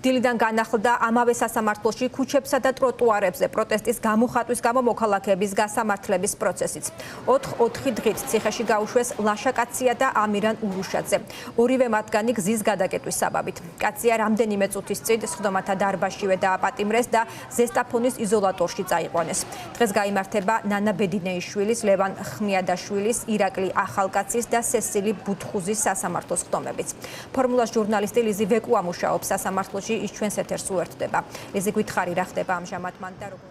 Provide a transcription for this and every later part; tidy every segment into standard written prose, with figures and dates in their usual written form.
დილიდან განახლდა ამავე სასამართლოში ქუჩებსა და ტროტუარებზე პროტესტის გამოხატვის გამო მოქალაქეების გასამართლების პროცესიც. 4 დღით ციხეში გაუშვეს ლაშა კაცია და ამირან ურუშაძე. ორივე მათგანი გზის გადაკეტვის საბაბით. კაცია რამდენიმე წუთის წინ სხდომათა დარბაზშივე დააპატიმრეს და ზესტაფონის იზოლატორში წაიყვანეს. დღეს გაიმართება ნანა ბედინეიშვილის, ლევან ხმიადაშვილის, ირაკლი ახალკაცის და სესილი ბუთხუზის სასამართლოს ხდომებიც. ფორმულას ჟურნალისტი ლიზი ვეკუა მუშაობს სასამართლოში, ის ჩვენს ეთერს უერთდება. ლიზი, გითხარი რა ხდება ამჟამად მან და როგორ?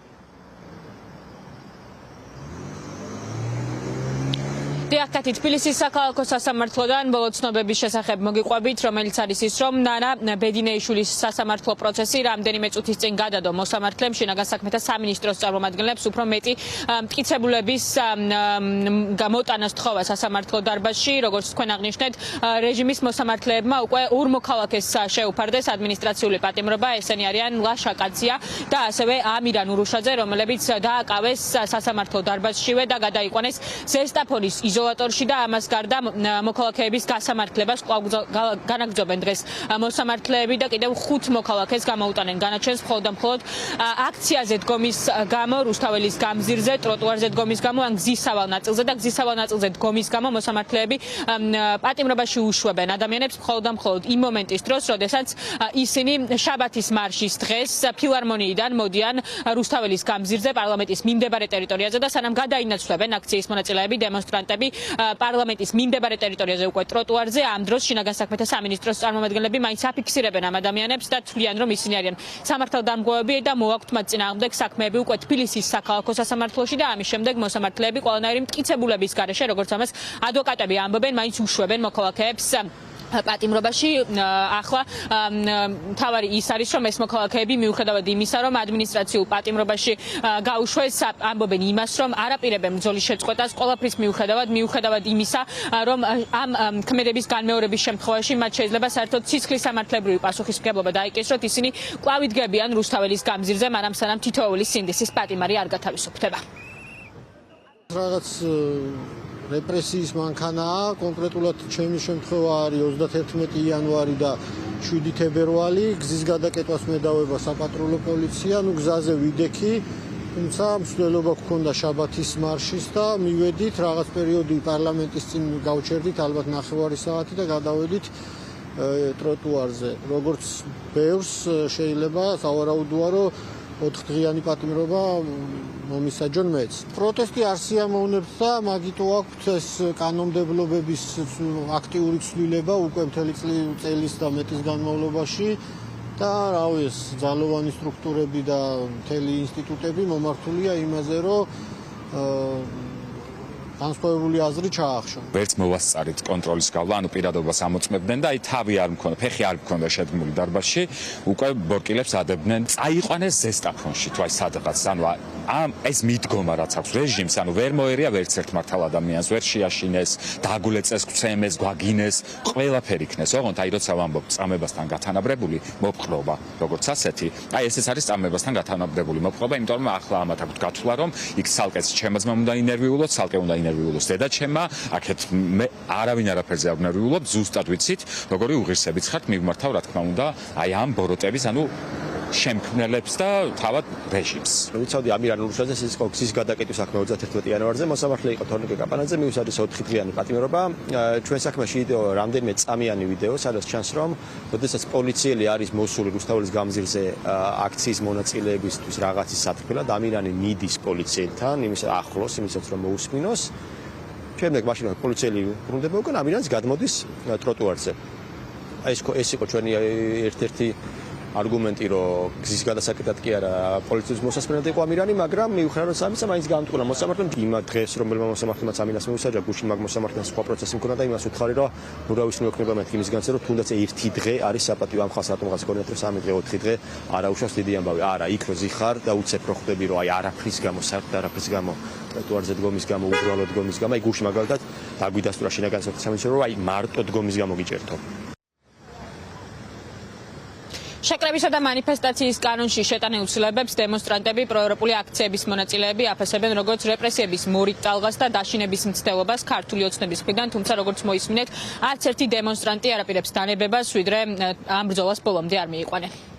Დიახ, თბილისის საქალაქო სასამართლოდან ბოლო ცნობების შესახებ მოგიყვებით, რომელიც არის ის, რომ ნანა ბედინეიშვილის სასამართლო პროცესი რამდენიმე წუთის წინ გადადო მოსამართლემ შინაგან საქმეთა სამინისტროს წარმომადგენლებს უფრო მეტი მტკიცებულების გამოტანას თხოვა სასამართლო დარბაზში, როგორც თქვენ აღნიშნეთ, რეჟიმის მოსამართლეებმა უკვე ორ მოქალაქეს შეუფარდეს ადმინისტრაციული პატიმრობა, ესენი არიან ლაშა კაცია და ასევე ამირან ურუშაძე, რომლებიც დააკავეს სასამართლო დარბაზშივე და გადაიყვანეს ზესტაფონის იზოლატორში და ამას გარდა მოქალაქეების გასამართლებას განაგრძობენ დღეს მოსამართლეები და კიდევ 5 მოქალაქეს გამოუტანენ განაჩენს მხოლოდ და მხოლოდ აქციაზე დგომის გამო, რუსთაველის გამზირზე, ტროტუარზე დგომის გამო, ან გზისავალ ნაწილზე და გზისავალ ნაწილზე დგომის გამო მოსამართლეები პატიმრობაში უშვებენ ადამიანებს მხოლოდ და მხოლოდ იმ მომენტის დროს, როდესაც ისინი შაბათის მარშის დღეს ფილარმონიიდან მოდიან რუსთაველის გამზირზე პარლამენტის მიმდებარე ტერიტორიაზე და სანამ გადაინაცვლებენ აქციის მონაწილეები, დემონსტრანტები პარლამენტის მიმდებარე ტერიტორიაზე უკვე ტროტუარზე ამ დროს შინაგან საქმეთა სამინისტროს წარმომადგენლები მაინც აფიქსირებენ ამ ადამიანებს და თვლიან, რომ ისინი არიან სამართალდამგოები და მოაქვთ მათ წინააღმდეგ საქმეები უკვე თბილისის საქალაქო სასამართლოში და ამის შემდეგ მოსამართლეები ყველანაირი მტკიცებულების გარეშე, როგორც ამას ადვოკატები ამბობენ, მაინც უშვებენ მოქალაქეებს პატიმრობაში. ახლა თავარი ის არის, რომ ეს მოქალაქეები მიუხედავად იმისა, რომ ადმინისტრაციულ პატიმრობაში გაუშვეს, ამბობენ იმას, რომ არაპირებენ ბრძოლის შეწყვეტას ყველაფრის მიუხედავად იმისა, რომ ამ ქმედების განმეორების შემთხვევაში მათ შეიძლება საერთოდ ცისხლის სამართლებრივი პასუხისმგებლობა დაიკისროთ, ისინი კვლავ იდგებიან რუსთაველის გამზირზე, მაგრამ სანამ თითოეული სინდისის პატიმარი არ გათავისუფლდება. რაღაც რეპრესიის მანქანაა, კონკრეტულად ჩემი შემთხვევა არის 31 იანვარი და 7 თებერვალი, გზის გადაკეტვას მედავება საპატრულო პოლიცია, გზაზე ვიდექი, თუმცა მსვლელობა გქონდა შაბათის მარშის და მივედით რაღაც პერიოდი პარლამენტის წინ გავჩერდით, ალბათ 9 საათი და გადავედით ტროტუარზე. როგორც ბევრს შეიძლება სავარაუდოა, რომ 4 დღიანი პატიმრობა მომისაჯონ მეც. პროტესტი არ სიამოვნებთ და მაგითო აქვთ ეს კანონმდებლობების აქტიური ცვლილება უკვე მთელი წელის და მეტის განმავლობაში და რავი ეს ძალოვანი სტრუქტურები და მთელი ინსტიტუტები მომართულია იმაზე, რომ განსხვავებული აზრი ჩაახშონ. ვერც მოვასწარით კონტროლის გავლა, ანუ პირადობას ამოწმებდნენ და აი თავი არ მქონდა, ფეხი არ მქონდა შედგმული დარბაზში, უკვე ბორკილებს ადებდნენ. წაიყვანეს ზესტაფონში, თუ აი სადღაც, ანუ ეს მიდგომა რაც აქვს რეჟიმს, ანუ ვერ მოერია ვერც ერთ მართალ ადამიანს, ვერ შეაშინეს, დაგულეწეს, გვცემეს, გვაგინეს, ყველაფერი იქნეს. ოღონდ აი როცა ვამბობ წამებასთან გათანაბრებული მოპყრობა, როგორც ასეთი, აი ესეც არის წამებასთან გათანაბრებული მოპყრობა, იმიტომ რომ ახლა ამათ აქვთ გათვლა, რომ იქ ცალკეც ჩემმა უნდა ინერვიულოთ, ცალკე უნდა ინერვიულოს დედაჩემმა, აქეთ მე არავინ არაფერზე არ ნერვიულობ, ზუსტად ვიცით, როგორი უღირსებიც ხართ, მივმართავ რა თქმა უნდა, აი ამ ბოროტების, ანუ შემქმნელებს და თავად რეჟიმს. ვიცავდი ამირან ურუშაძეს ის გზის გადაკეტვის საქმე 31 იანვარზე მოსამართლე იყო თორნიკე კაპანაძე, მიუსაჯეს 4 დღიანი პატიმრობა. ჩვენ საქმეში ვიდეო რამდენიმე წამიანი ვიდეო, სადაც ჩანს რომ როდესაც პოლიციელი არის მოსული რუსთაველის გამზირზე აქციის მონაწილეებისთვის რაღაცის სათქმელად, ამირანი მიდის პოლიციელთან, იმის ახლოს, იმისაც რომ მოусმინოს. შემდეგ მაშინ პოლიციელი ბრუნდება უკან, ამირანს გადმოდის ტროტუარზე. ეს იყო ჩვენი ერთ-ერთი არგუმენტი, რომ გზის გადასაკეთად კი არა პოლიციის მოსასმენად იყო ამირანი, მაგრამ მიუხედავად ამისა, მაინც გაამტყუნა მოსამართლემ იმ დღეს, რომელმა მოსამართლემაც ამინას მიუსაჯა, გუშინ მაგ მოსამართლემ სხვა პროცესი მქონდა და იმას უთხარი, რომ ურავის მიექნება მეთქი იმის განცე, რომ თუნდაც ერთი დღე არის საპატიო ამ ხალხს რატომღაც გქონდათ, რომ 3 დღე, 4 დღე არ აუშვას დიდი ამბავი. არა, იქ რო ზიხარ და უცებ რო ხვდები, რომ აი არაფრის გამო, საერთოდ არაფრის გამო, ტროტუარზე დგომის გამო, უბრალოდ დგომის გამო, აი გუშინ მაგალითად დაგვიდასტურა შინაგან საქმეთა სამინისტრო, რომ აი მარტო დგომის გამო გიჭერთო. შეკრებისა და მანიფესტაციის კანონში შეტანილ ცვლილებებს დემონსტრანტები პროევროპული აქციების მონაწილეები აფასებენ როგორც რეპრესიების მორიგ ტალღას და დაშინების მცდელობას ქართული ოცნების მხრიდან, თუმცა როგორც მოისმინეთ, არც ერთი დემონსტრანტი არ აპირებს დანებებას, ვიდრე ამ ბრძოლას ბოლომდე არ მიიყვანენ.